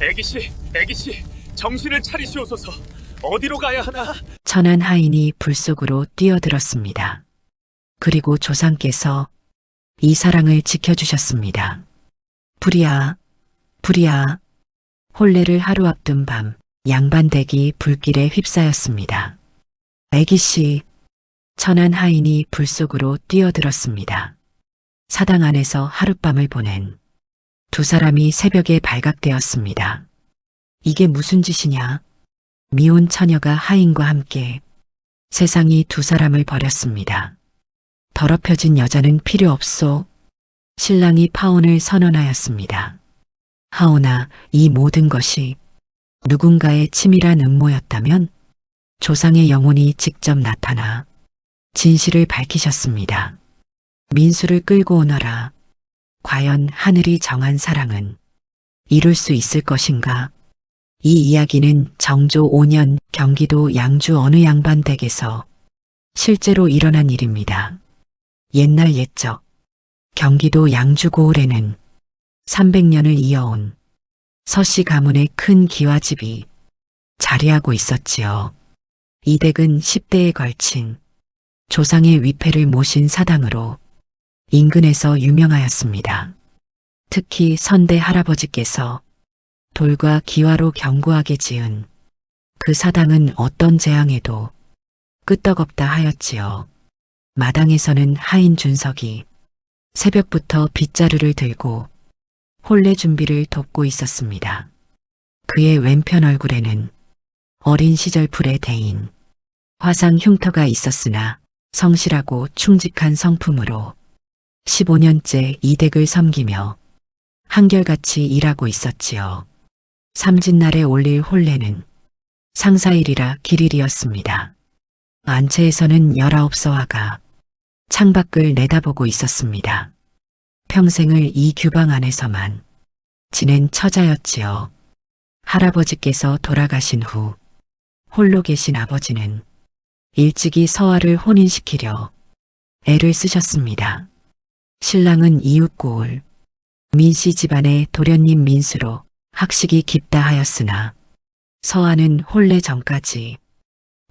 애기씨, 정신을 차리시옵소서. 어디로 가야 하나? 천한 하인이 불 속으로 뛰어들었습니다. 그리고 조상께서 이 사랑을 지켜주셨습니다. 불이야, 불이야. 혼례를 하루 앞둔 밤 양반댁이 불길에 휩싸였습니다. 애기씨, 천한 하인이 불 속으로 뛰어들었습니다. 사당 안에서 하룻밤을 보낸 두 사람이 새벽에 발각되었습니다. 이게 무슨 짓이냐? 미운 처녀가 하인과 함께 세상이 두 사람을 버렸습니다. 더럽혀진 여자는 필요 없소. 신랑이 파혼을 선언하였습니다. 하오나 이 모든 것이 누군가의 치밀한 음모였다면 조상의 영혼이 직접 나타나 진실을 밝히셨습니다. 민수를 끌고 오너라. 과연 하늘이 정한 사랑은 이룰 수 있을 것인가? 이 이야기는 정조 5년 경기도 양주 어느 양반댁에서 실제로 일어난 일입니다. 옛날 옛적 경기도 양주 고을에는 300년을 이어온 서씨 가문의 큰 기와집이 자리하고 있었지요. 이 댁은 10대에 걸친 조상의 위패를 모신 사당으로 인근에서 유명하였습니다. 특히 선대 할아버지께서 돌과 기와로 견고하게 지은 그 사당은 어떤 재앙에도 끄떡없다 하였지요. 마당에서는 하인 준석이 새벽부터 빗자루를 들고 혼례 준비를 돕고 있었습니다. 그의 왼편 얼굴에는 어린 시절 불에 대인 화상 흉터가 있었으나 성실하고 충직한 성품으로 15년째 이 댁을 섬기며 한결같이 일하고 있었지요. 삼진날에 올릴 혼례는 상사일이라 길일이었습니다. 안채에서는 19서화가 창밖을 내다보고 있었습니다. 평생을 이 규방 안에서만 지낸 처자였지요. 할아버지께서 돌아가신 후 홀로 계신 아버지는 일찍이 서화를 혼인시키려 애를 쓰셨습니다. 신랑은 이웃고을 민씨 집안의 도련님 민수로 학식이 깊다 하였으나 서화는 혼례 전까지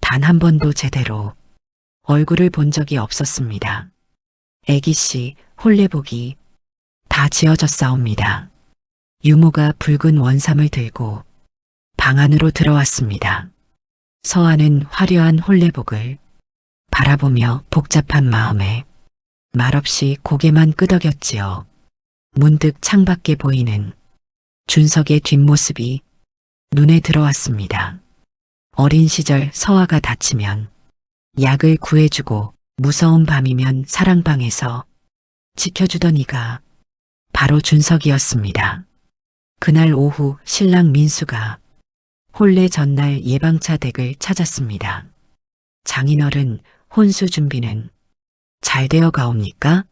단 한 번도 제대로 얼굴을 본 적이 없었습니다. 애기씨 혼례복이 다 지어졌사옵니다. 유모가 붉은 원삼을 들고 방 안으로 들어왔습니다. 서화는 화려한 혼례복을 바라보며 복잡한 마음에 말없이 고개만 끄덕였지요. 문득 창밖에 보이는 준석의 뒷모습이 눈에 들어왔습니다. 어린 시절 서화가 다치면 약을 구해주고 무서운 밤이면 사랑방에서 지켜주던 이가 바로 준석이었습니다. 그날 오후 신랑 민수가 혼례 전날 예방차 댁을 찾았습니다. 장인어른 혼수 준비는 잘 되어 가옵니까?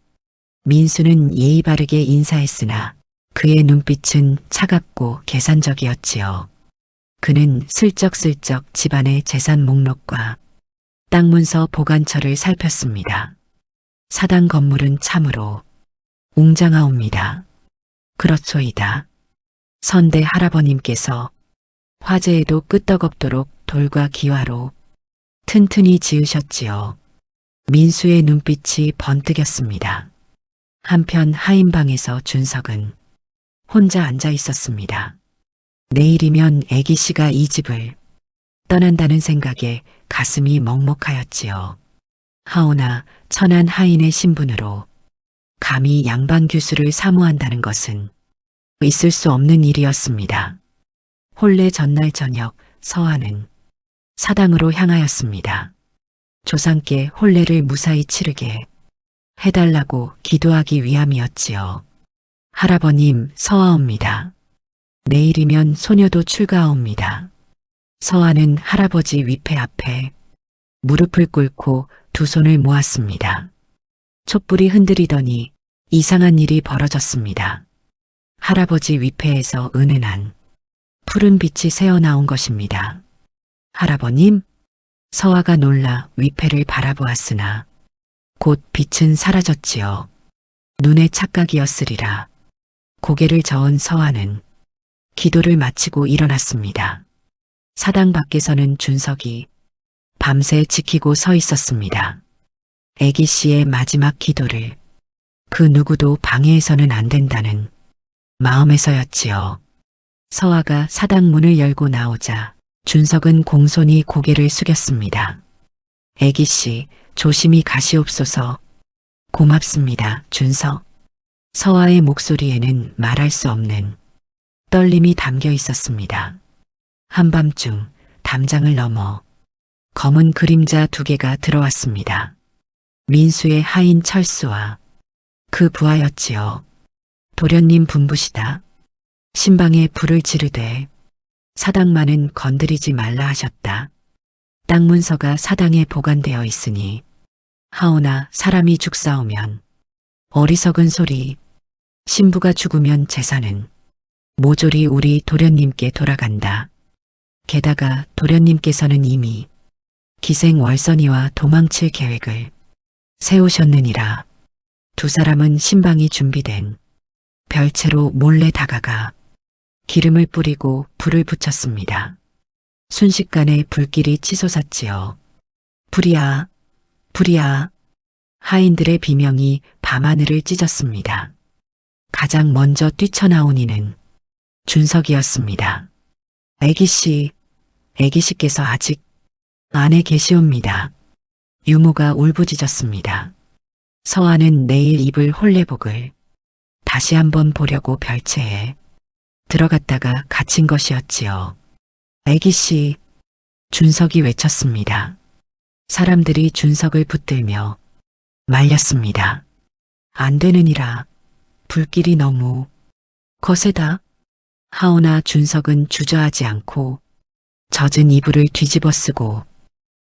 민수는 예의 바르게 인사했으나 그의 눈빛은 차갑고 계산적이었지요. 그는 슬쩍슬쩍 집안의 재산 목록과 땅 문서 보관처를 살폈습니다. 사당 건물은 참으로 웅장하옵니다. 그렇소이다. 선대 할아버님께서 화재에도 끄떡없도록 돌과 기와로 튼튼히 지으셨지요. 민수의 눈빛이 번뜩였습니다. 한편 하인방에서 준석은 혼자 앉아 있었습니다. 내일이면 애기씨가 이 집을 떠난다는 생각에 가슴이 먹먹하였지요. 하오나 천한 하인의 신분으로 감히 양반 규수를 사모한다는 것은 있을 수 없는 일이었습니다. 혼례 전날 저녁 서화는 사당으로 향하였습니다. 조상께 혼례를 무사히 치르게 해달라고 기도하기 위함이었지요. 할아버님 서하옵니다. 내일이면 소녀도 출가하옵니다. 서하는 할아버지 위패 앞에 무릎을 꿇고 두 손을 모았습니다. 촛불이 흔들리더니 이상한 일이 벌어졌습니다. 할아버지 위패에서 은은한 푸른 빛이 새어나온 것입니다. 할아버님? 서화가 놀라 위패를 바라보았으나 곧 빛은 사라졌지요. 눈의 착각이었으리라. 고개를 저은 서화는 기도를 마치고 일어났습니다. 사당 밖에서는 준석이 밤새 지키고 서 있었습니다. 애기 씨의 마지막 기도를 그 누구도 방해해서는 안 된다는 마음에서였지요. 서아가 사당 문을 열고 나오자 준석은 공손히 고개를 숙였습니다. 애기 씨, 조심히 가시옵소서. 고맙습니다, 준석. 서아의 목소리에는 말할 수 없는 떨림이 담겨 있었습니다. 한밤중 담장을 넘어 검은 그림자 2개가 들어왔습니다. 민수의 하인 철수와 그 부하였지요. 도련님 분부시다. 신방에 불을 지르되 사당만은 건드리지 말라 하셨다. 땅 문서가 사당에 보관되어 있으니 하오나 사람이 죽사오면 어리석은 소리, 신부가 죽으면 재산은 모조리 우리 도련님께 돌아간다. 게다가 도련님께서는 이미 기생월선이와 도망칠 계획을 세우셨느니라. 2 사람은 신방이 준비된 별채로 몰래 다가가 기름을 뿌리고 불을 붙였습니다. 순식간에 불길이 치솟았지요. 불이야, 불이야. 하인들의 비명이 밤하늘을 찢었습니다. 가장 먼저 뛰쳐나온 이는 준석이었습니다. 애기씨, 애기씨께서 아직 안에 계시옵니다. 유모가 울부짖었습니다. 서아는 내일 입을 홀레복을 다시 한번 보려고 별채에 들어갔다가 갇힌 것이었지요. 애기씨, 준석이 외쳤습니다. 사람들이 준석을 붙들며 말렸습니다. 안 되느니라. 불길이 너무 거세다. 하오나 준석은 주저하지 않고 젖은 이불을 뒤집어 쓰고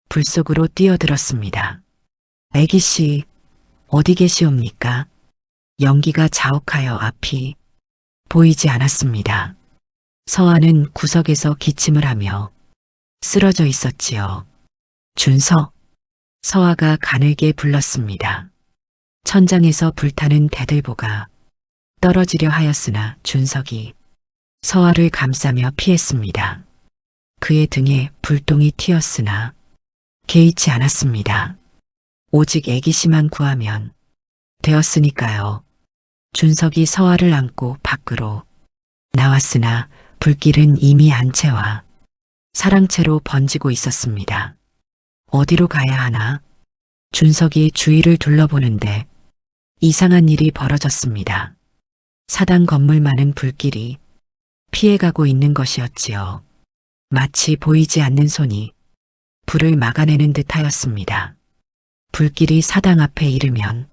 불 속으로 뛰어들었습니다. 애기씨, 어디 계시옵니까? 연기가 자욱하여 앞이 보이지 않았습니다. 서아는 구석에서 기침을 하며 쓰러져 있었지요. 준석, 서아가 가늘게 불렀습니다. 천장에서 불타는 대들보가 떨어지려 하였으나 준석이 서아를 감싸며 피했습니다. 그의 등에 불똥이 튀었으나 개의치 않았습니다. 오직 애기씨만 구하면 되었으니까요. 준석이 서아를 안고 밖으로 나왔으나 불길은 이미 안채와 사랑채로 번지고 있었습니다. 어디로 가야 하나? 준석이 주위를 둘러보는데 이상한 일이 벌어졌습니다. 사당 건물만은 불길이 피해가고 있는 것이었지요. 마치 보이지 않는 손이 불을 막아내는 듯하였습니다. 불길이 사당 앞에 이르면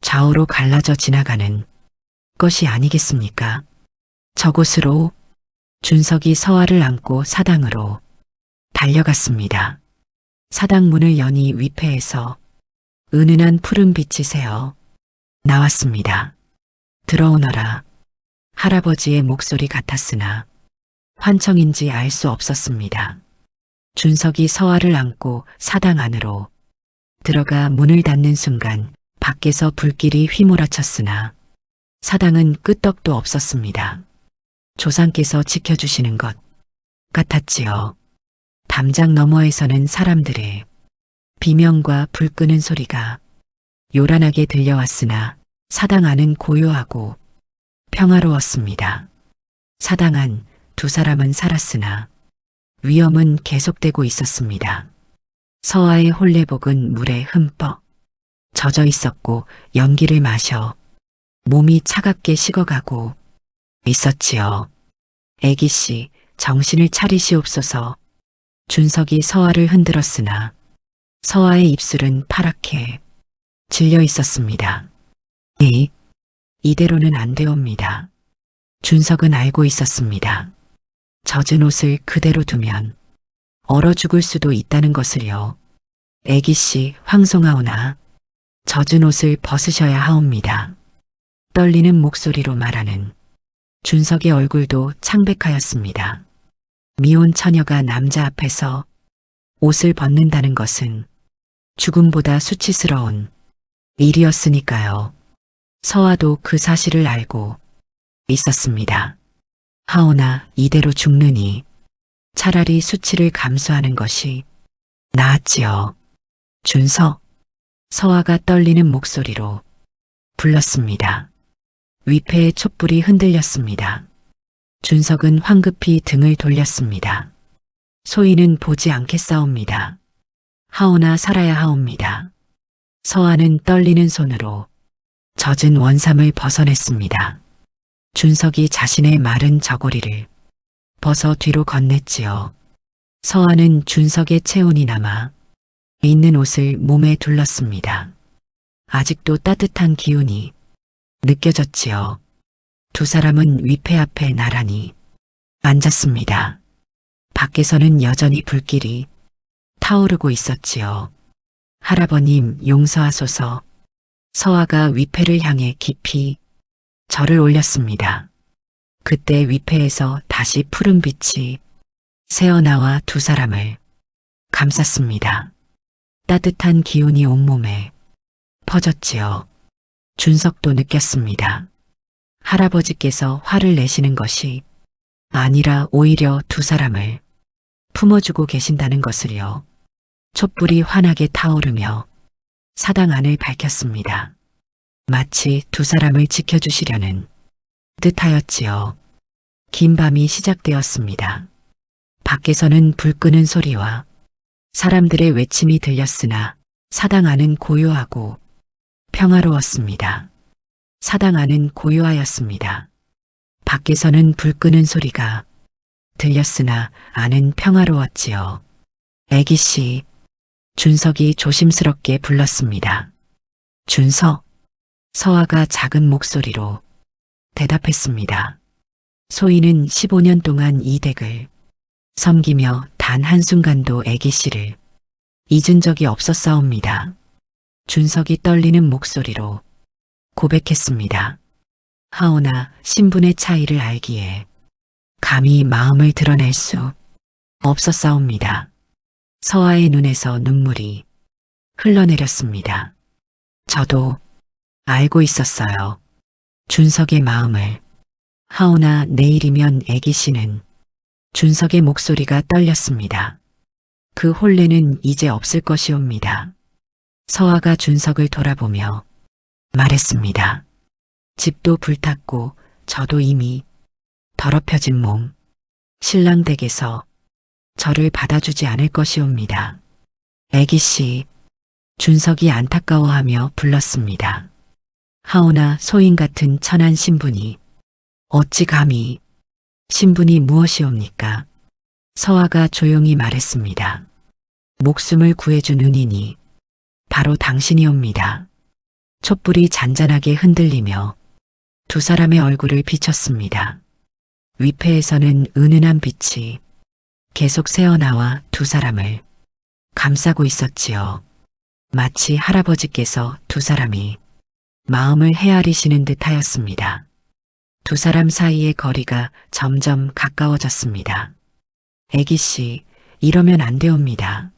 좌우로 갈라져 지나가는 것이 아니겠습니까? 저곳으로 준석이 서아를 안고 사당으로 달려갔습니다. 사당 문을 여니 위패에서 은은한 푸른 빛이 새어 나왔습니다. 들어오너라. 할아버지의 목소리 같았으나 환청인지 알 수 없었습니다. 준석이 서아를 안고 사당 안으로 들어가 문을 닫는 순간 밖에서 불길이 휘몰아쳤으나 사당은 끄떡도 없었습니다. 조상께서 지켜주시는 것 같았지요. 담장 너머에서는 사람들의 비명과 불 끄는 소리가 요란하게 들려왔으나 사당 안은 고요하고 평화로웠습니다. 사당 안 2 사람은 살았으나 위험은 계속되고 있었습니다. 서아의 홀레복은 물에 흠뻑 젖어 있었고 연기를 마셔 몸이 차갑게 식어가고 있었지요. 애기씨, 정신을 차리시옵소서. 준석이 서아를 흔들었으나 서아의 입술은 파랗게 질려 있었습니다. 이대로는 안 되옵니다. 준석은 알고 있었습니다. 젖은 옷을 그대로 두면 얼어 죽을 수도 있다는 것을요. 애기씨, 황송하오나 젖은 옷을 벗으셔야 하옵니다. 떨리는 목소리로 말하는 준석의 얼굴도 창백하였습니다. 미혼 처녀가 남자 앞에서 옷을 벗는다는 것은 죽음보다 수치스러운 일이었으니까요. 서아도 그 사실을 알고 있었습니다. 하오나 이대로 죽느니 차라리 수치를 감수하는 것이 나았지요. 준석, 서화가 떨리는 목소리로 불렀습니다. 위패의 촛불이 흔들렸습니다. 준석은 황급히 등을 돌렸습니다. 소희는 보지 않겠사옵니다. 하오나 살아야 하옵니다. 서화는 떨리는 손으로 젖은 원삼을 벗어냈습니다. 준석이 자신의 마른 저고리를 벗어 뒤로 건넸지요. 서화는 준석의 체온이 남아 있는 옷을 몸에 둘렀습니다. 아직도 따뜻한 기운이 느껴졌지요. 두 사람은 위패 앞에 나란히 앉았습니다. 밖에서는 여전히 불길이 타오르고 있었지요. 할아버님 용서하소서. 서화가 위패를 향해 깊이 절을 올렸습니다. 그때 위패에서 다시 푸른 빛이 새어나와 두 사람을 감쌌습니다. 따뜻한 기운이 온몸에 퍼졌지요. 준석도 느꼈습니다. 할아버지께서 화를 내시는 것이 아니라 오히려 두 사람을 품어주고 계신다는 것을요. 촛불이 환하게 타오르며 사당 안을 밝혔습니다. 마치 두 사람을 지켜주시려는 듯하였지요. 긴 밤이 시작되었습니다. 밖에서는 불 끄는 소리와 사람들의 외침이 들렸으나 사당 안은 고요하고 평화로웠습니다. 사당 안은 고요하였습니다. 밖에서는 불 끄는 소리가 들렸으나 안은 평화로웠지요. 애기씨, 준석이 조심스럽게 불렀습니다. 준석, 서화가 작은 목소리로 대답했습니다. 소희는 15년 동안 이 댁을 섬기며 단 한순간도 애기씨를 잊은 적이 없었사옵니다. 준석이 떨리는 목소리로 고백했습니다. 하오나 신분의 차이를 알기에 감히 마음을 드러낼 수 없었사옵니다. 서화의 눈에서 눈물이 흘러내렸습니다. 저도 알고 있었어요. 준석의 마음을. 하오나 내일이면 애기씨는 준석의 목소리가 떨렸습니다. 그 혼례는 이제 없을 것이옵니다. 서화가 준석을 돌아보며 말했습니다. 집도 불탔고 저도 이미 더럽혀진 몸. 신랑 댁에서 저를 받아주지 않을 것이옵니다. 애기씨, 준석이 안타까워하며 불렀습니다. 하오나 소인 같은 천한 신분이 어찌 감히 신분이 무엇이옵니까? 서화가 조용히 말했습니다. 목숨을 구해준 은인이 바로 당신이옵니다. 촛불이 잔잔하게 흔들리며 두 사람의 얼굴을 비췄습니다. 위패에서는 은은한 빛이 계속 새어나와 두 사람을 감싸고 있었지요. 마치 할아버지께서 두 사람이 마음을 헤아리시는 듯 하였습니다. 두 사람 사이의 거리가 점점 가까워졌습니다. 애기씨, 이러면 안 되옵니다.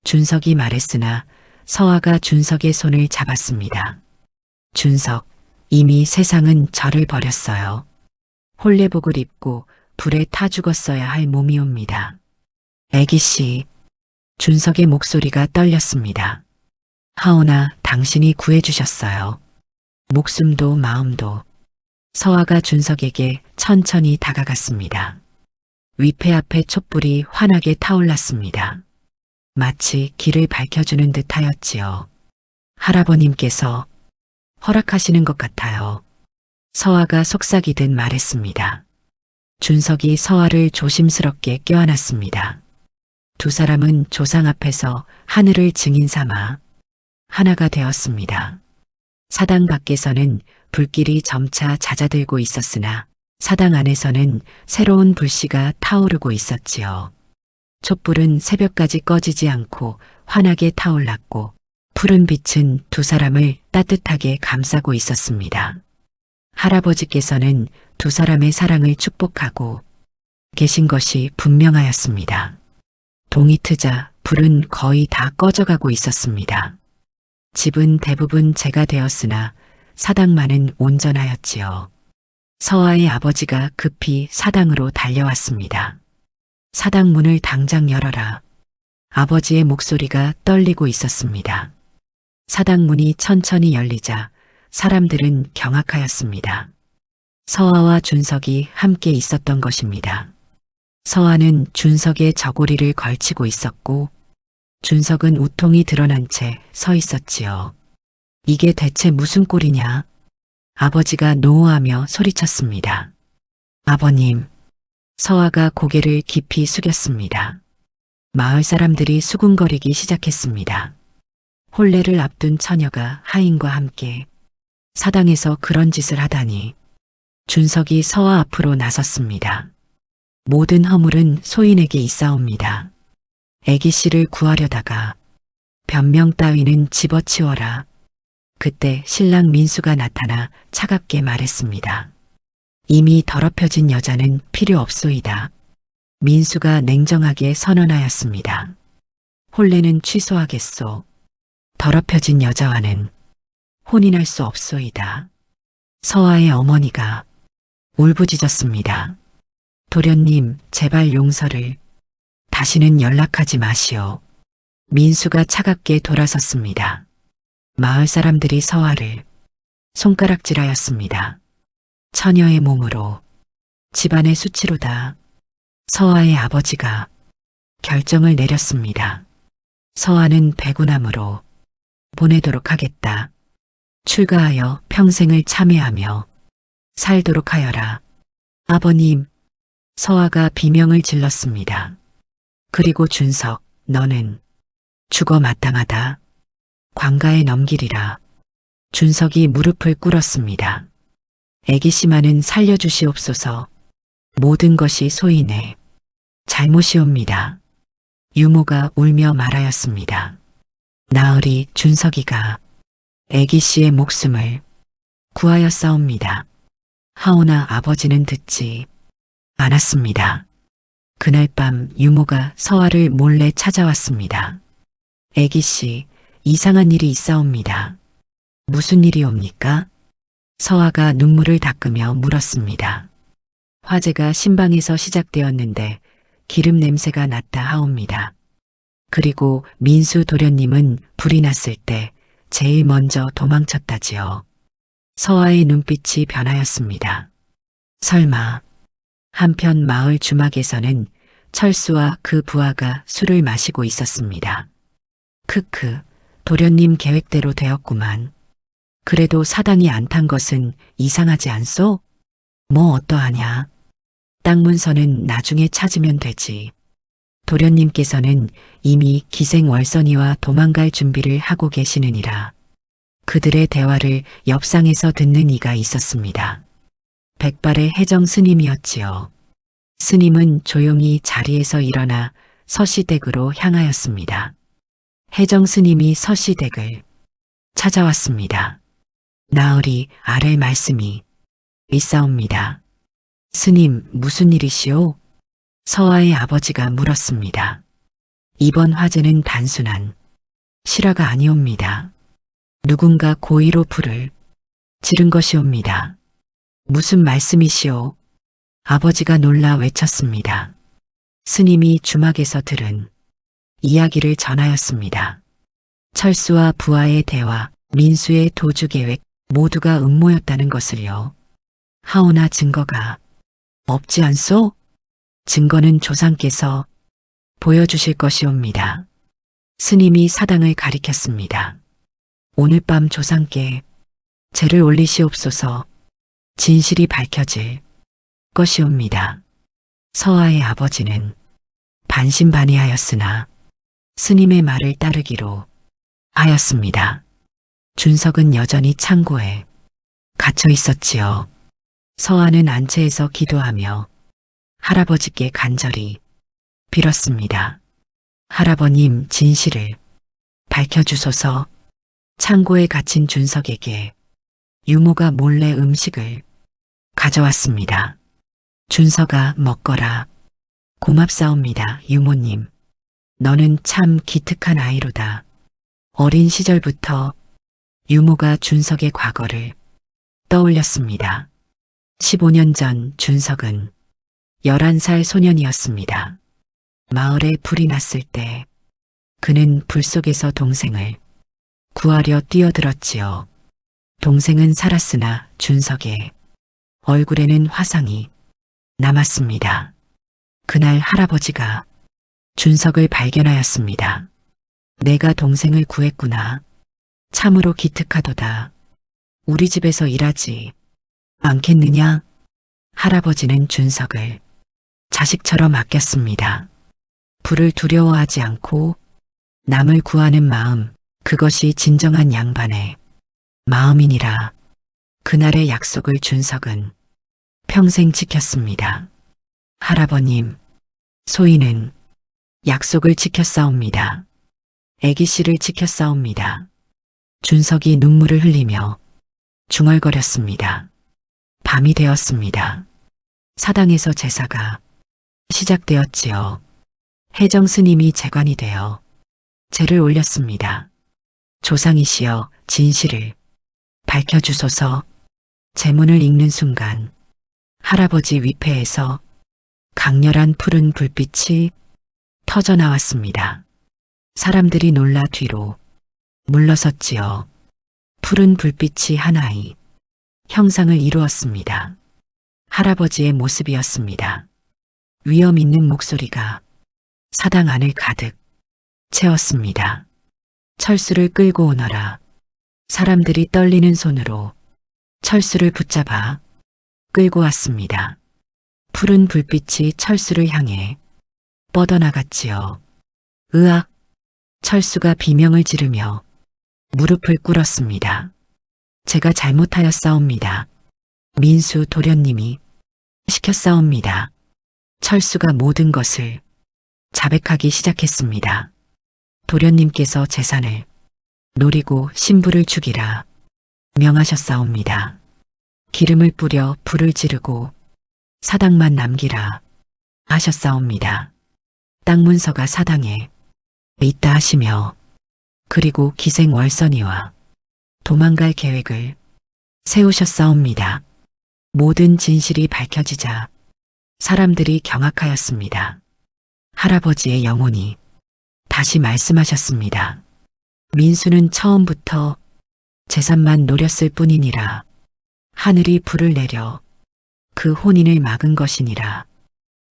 준석이 말했으나 서화가 준석의 손을 잡았습니다. 준석, 이미 세상은 저를 버렸어요. 혼례복을 입고 불에 타 죽었어야 할 몸이옵니다. 애기씨, 준석의 목소리가 떨렸습니다. 하오나 당신이 구해주셨어요. 목숨도 마음도. 서화가 준석에게 천천히 다가갔습니다. 위패 앞에 촛불이 환하게 타올랐습니다. 마치 길을 밝혀주는 듯 하였지요. 할아버님께서 허락하시는 것 같아요. 서화가 속삭이듯 말했습니다. 준석이 서화를 조심스럽게 껴안았습니다. 두 사람은 조상 앞에서 하늘을 증인 삼아 하나가 되었습니다. 사당 밖에서는 불길이 점차 잦아들고 있었으나 사당 안에서는 새로운 불씨가 타오르고 있었지요. 촛불은 새벽까지 꺼지지 않고 환하게 타올랐고 푸른 빛은 두 사람을 따뜻하게 감싸고 있었습니다. 할아버지께서는 두 사람의 사랑을 축복하고 계신 것이 분명하였습니다. 동이 트자 불은 거의 다 꺼져가고 있었습니다. 집은 대부분 재가 되었으나 사당만은 온전하였지요. 서아의 아버지가 급히 사당으로 달려왔습니다. 사당 문을 당장 열어라. 아버지의 목소리가 떨리고 있었습니다. 사당 문이 천천히 열리자 사람들은 경악하였습니다. 서아와 준석이 함께 있었던 것입니다. 서아는 준석의 저고리를 걸치고 있었고 준석은 우통이 드러난 채 서 있었지요. 이게 대체 무슨 꼴이냐? 아버지가 노호하며 소리쳤습니다. 아버님. 서아가 고개를 깊이 숙였습니다. 마을 사람들이 수군거리기 시작했습니다. 혼례를 앞둔 처녀가 하인과 함께 사당에서 그런 짓을 하다니. 준석이 서아 앞으로 나섰습니다. 모든 허물은 소인에게 있사옵니다. 애기 씨를 구하려다가 변명 따위는 집어치워라. 그때 신랑 민수가 나타나 차갑게 말했습니다. 이미 더럽혀진 여자는 필요 없소이다. 민수가 냉정하게 선언하였습니다. 혼례는 취소하겠소. 더럽혀진 여자와는 혼인할 수 없소이다. 서아의 어머니가 울부짖었습니다. 도련님, 제발 용서를. 다시는 연락하지 마시오. 민수가 차갑게 돌아섰습니다. 마을 사람들이 서아를 손가락질하였습니다. 처녀의 몸으로 집안의 수치로다. 서아의 아버지가 결정을 내렸습니다. 서아는 배구남으로 보내도록 하겠다. 출가하여 평생을 참회하며 살도록 하여라. 아버님, 서아가 비명을 질렀습니다. 그리고 준석, 너는 죽어 마땅하다. 관가에 넘기리라. 준석이 무릎을 꿇었습니다. 애기 씨만은 살려주시옵소서. 모든 것이 소인의 잘못이옵니다. 유모가 울며 말하였습니다. 나으리 준석이가 애기 씨의 목숨을 구하였사옵니다. 하오나 아버지는 듣지 않았습니다. 그날 밤 유모가 서아를 몰래 찾아왔습니다. 애기 씨, 이상한 일이 있사옵니다. 무슨 일이옵니까? 서아가 눈물을 닦으며 물었습니다. 화재가 신방에서 시작되었는데 기름 냄새가 났다 하옵니다. 그리고 민수 도련님은 불이 났을 때 제일 먼저 도망쳤다지요. 서아의 눈빛이 변하였습니다. 설마. 한편 마을 주막에서는 철수와 그 부하가 술을 마시고 있었습니다. 크크, 도련님 계획대로 되었구만. 그래도 사당이 안 탄 것은 이상하지 않소? 뭐 어떠하냐? 땅 문서는 나중에 찾으면 되지. 도련님께서는 이미 기생월선이와 도망갈 준비를 하고 계시느니라. 그들의 대화를 옆상에서 듣는 이가 있었습니다. 백발의 해정 스님이었지요. 스님은 조용히 자리에서 일어나 서시댁으로 향하였습니다. 해정 스님이 서시댁을 찾아왔습니다. 나으리 아랠 말씀이 있사옵니다. 스님, 무슨 일이시오? 서아의 아버지가 물었습니다. 이번 화재는 단순한 실화가 아니옵니다. 누군가 고의로 불을 지른 것이옵니다. 무슨 말씀이시오? 아버지가 놀라 외쳤습니다. 스님이 주막에서 들은 이야기를 전하였습니다. 철수와 부하의 대화, 민수의 도주 계획 모두가 음모였다는 것을요. 하오나 증거가 없지 않소? 증거는 조상께서 보여주실 것이옵니다. 스님이 사당을 가리켰습니다. 오늘 밤 조상께 제를 올리시옵소서. 진실이 밝혀질 것이옵니다. 서아의 아버지는 반신반의하였으나 스님의 말을 따르기로 하였습니다. 준석은 여전히 창고에 갇혀 있었지요. 서아는 안채에서 기도하며 할아버지께 간절히 빌었습니다. 할아버님, 진실을 밝혀주소서. 창고에 갇힌 준석에게 유모가 몰래 음식을 가져왔습니다. 준석아, 먹거라. 고맙사옵니다, 유모님. 너는 참 기특한 아이로다. 어린 시절부터 유모가 준석의 과거를 떠올렸습니다. 15년 전 준석은 11살 소년이었습니다. 마을에 불이 났을 때 그는 불 속에서 동생을 구하려 뛰어들었지요. 동생은 살았으나 준석의 얼굴에는 화상이 남았습니다. 그날 할아버지가 준석을 발견하였습니다. 내가 동생을 구했구나. 참으로 기특하도다. 우리 집에서 일하지 않겠느냐? 할아버지는 준석을 자식처럼 아꼈습니다. 불을 두려워하지 않고 남을 구하는 마음, 그것이 진정한 양반의 마음이니라. 그날의 약속을 준석은 평생 지켰습니다. 할아버님, 소인은 약속을 지켰사옵니다. 애기씨를 지켰사옵니다. 준석이 눈물을 흘리며 중얼거렸습니다. 밤이 되었습니다. 사당에서 제사가 시작되었지요. 해정 스님이 재관이 되어 제를 올렸습니다. 조상이시여 진실을 밝혀주소서. 제문을 읽는 순간 할아버지 위패에서 강렬한 푸른 불빛이 터져 나왔습니다. 사람들이 놀라 뒤로 물러섰지요. 푸른 불빛이 하나의 형상을 이루었습니다. 할아버지의 모습이었습니다. 위험 있는 목소리가 사당 안을 가득 채웠습니다. 철수를 끌고 오너라. 사람들이 떨리는 손으로 철수를 붙잡아 끌고 왔습니다. 푸른 불빛이 철수를 향해 뻗어나갔지요. 으악! 철수가 비명을 지르며 무릎을 꿇었습니다. 제가 잘못하였사옵니다. 민수 도련님이 시켰사옵니다. 철수가 모든 것을 자백하기 시작했습니다. 도련님께서 재산을 노리고 신부를 죽이라 명하셨사옵니다. 기름을 뿌려 불을 지르고 사당만 남기라 하셨사옵니다. 땅 문서가 사당에 있다 하시며 그리고 기생월선이와 도망갈 계획을 세우셨사옵니다. 모든 진실이 밝혀지자 사람들이 경악하였습니다. 할아버지의 영혼이 다시 말씀하셨습니다. 민수는 처음부터 재산만 노렸을 뿐이니라. 하늘이 불을 내려 그 혼인을 막은 것이니라.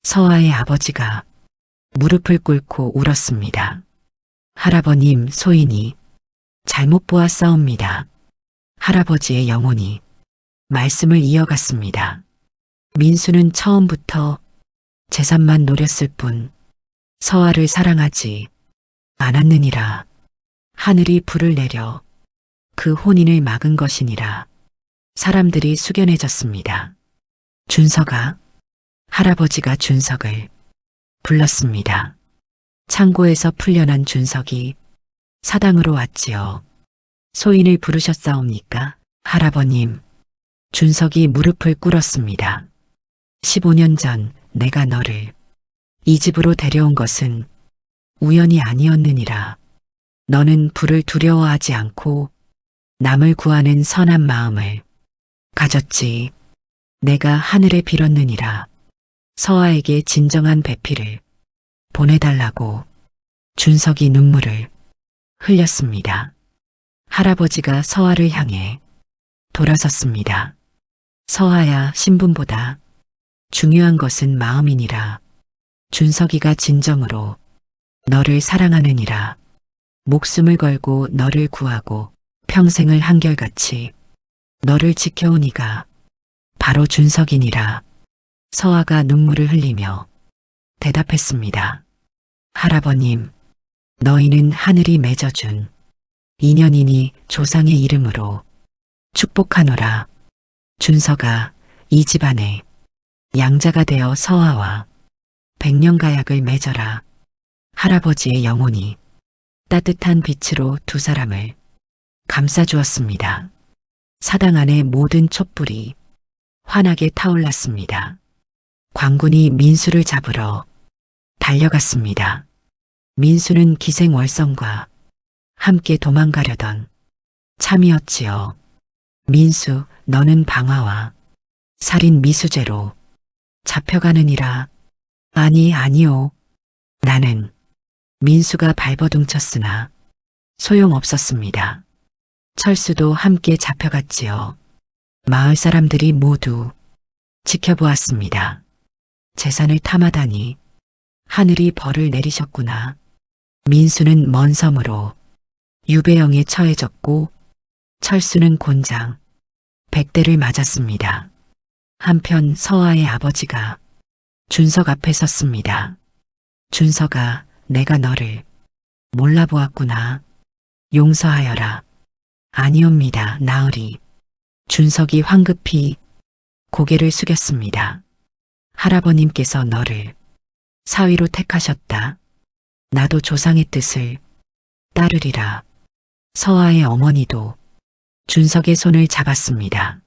서아의 아버지가 무릎을 꿇고 울었습니다. 할아버님, 소인이 잘못 보았사옵니다. 할아버지의 영혼이 말씀을 이어갔습니다. 민수는 처음부터 재산만 노렸을 뿐 서아를 사랑하지 않았느니라. 하늘이 불을 내려 그 혼인을 막은 것이니라. 사람들이 숙연해졌습니다. 준석아, 할아버지가 준석을 불렀습니다. 창고에서 풀려난 준석이 사당으로 왔지요. 소인을 부르셨사옵니까? 할아버님, 준석이 무릎을 꿇었습니다. 15년 전 내가 너를 이 집으로 데려온 것은 우연이 아니었느니라. 너는 불을 두려워하지 않고 남을 구하는 선한 마음을 가졌지. 내가 하늘에 빌었느니라. 서아에게 진정한 배필을 보내달라고. 준석이 눈물을 흘렸습니다. 할아버지가 서아를 향해 돌아섰습니다. 서아야, 신분보다 중요한 것은 마음이니라. 준석이가 진정으로 너를 사랑하느니라. 목숨을 걸고 너를 구하고 평생을 한결같이 너를 지켜온 이가 바로 준석이니라. 서아가 눈물을 흘리며 대답했습니다. 할아버님, 너희는 하늘이 맺어준 인연이니 조상의 이름으로 축복하노라. 준석아, 이 집안에 양자가 되어 서아와 백년가약을 맺어라. 할아버지의 영혼이 따뜻한 빛으로 두 사람을 감싸주었습니다. 사당 안의 모든 촛불이 환하게 타올랐습니다. 광군이 민수를 잡으러 달려갔습니다. 민수는 기생월성과 함께 도망가려던 참이었지요. 민수, 너는 방화와 살인 미수죄로 잡혀가느니라. 아니요. 나는 민수가 발버둥쳤으나 소용없었습니다. 철수도 함께 잡혀갔지요. 마을 사람들이 모두 지켜보았습니다. 재산을 탐하다니 하늘이 벌을 내리셨구나. 민수는 먼 섬으로 유배형에 처해졌고 철수는 곤장 100대를 맞았습니다. 한편 서아의 아버지가 준석 앞에 섰습니다. 준석아, 내가 너를 몰라보았구나. 용서하여라. 아니옵니다, 나으리. 준석이 황급히 고개를 숙였습니다. 할아버님께서 너를 사위로 택하셨다. 나도 조상의 뜻을 따르리라. 서아의 어머니도 준석의 손을 잡았습니다.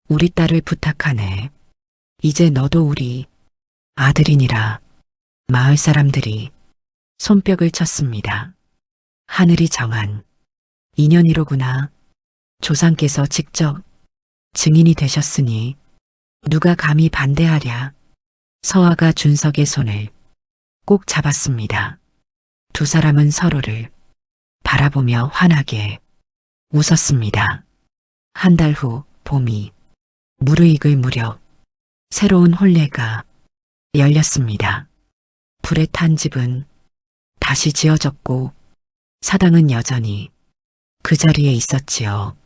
우리 딸을 부탁하네. 이제 너도 우리 아들이니라. 마을 사람들이 손뼉을 쳤습니다. 하늘이 정한 인연이로구나. 조상께서 직접 증인이 되셨으니 누가 감히 반대하랴. 서아가 준석의 손을 꼭 잡았습니다. 두 사람은 서로를 바라보며 환하게 웃었습니다. 한 달 후 봄이 무르익을 무렵 새로운 혼례가 열렸습니다. 불에 탄 집은 다시 지어졌고 사당은 여전히 그 자리에 있었지요.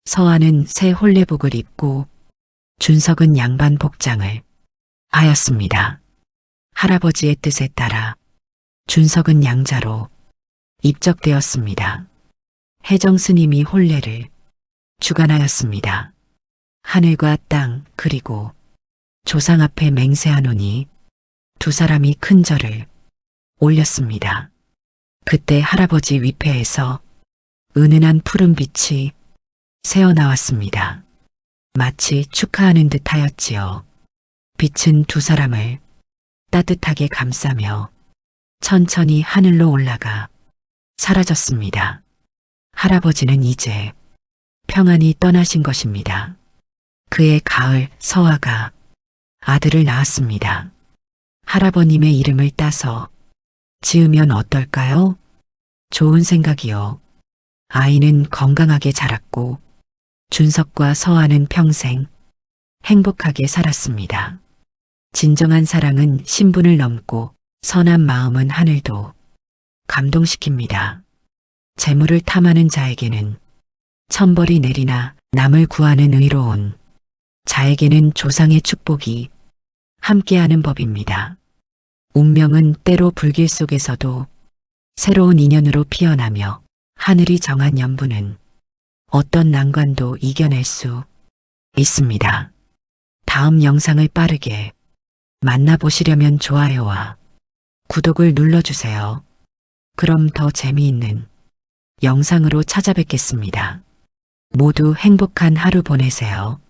서아는 새 혼례복을 입고 준석은 양반 복장을 하였습니다. 할아버지의 뜻에 따라 준석은 양자로 입적되었습니다. 혜정 스님이 혼례를 주관하였습니다. 하늘과 땅 그리고 조상 앞에 맹세하노니 두 사람이 큰 절을 올렸습니다. 그때 할아버지 위패에서 은은한 푸른 빛이 새어나왔습니다. 마치 축하하는 듯 하였지요. 빛은 두 사람을 따뜻하게 감싸며 천천히 하늘로 올라가 사라졌습니다. 할아버지는 이제 평안히 떠나신 것입니다. 그의 가을 서아가 아들을 낳았습니다. 할아버님의 이름을 따서 지으면 어떨까요? 좋은 생각이요. 아이는 건강하게 자랐고 준석과 서아는 평생 행복하게 살았습니다. 진정한 사랑은 신분을 넘고 선한 마음은 하늘도 감동시킵니다. 재물을 탐하는 자에게는 천벌이 내리나 남을 구하는 의로운 자에게는 조상의 축복이 함께하는 법입니다. 운명은 때로 불길 속에서도 새로운 인연으로 피어나며 하늘이 정한 연분은 어떤 난관도 이겨낼 수 있습니다. 다음 영상을 빠르게 만나보시려면 좋아요와 구독을 눌러주세요. 그럼 더 재미있는 영상으로 찾아뵙겠습니다. 모두 행복한 하루 보내세요.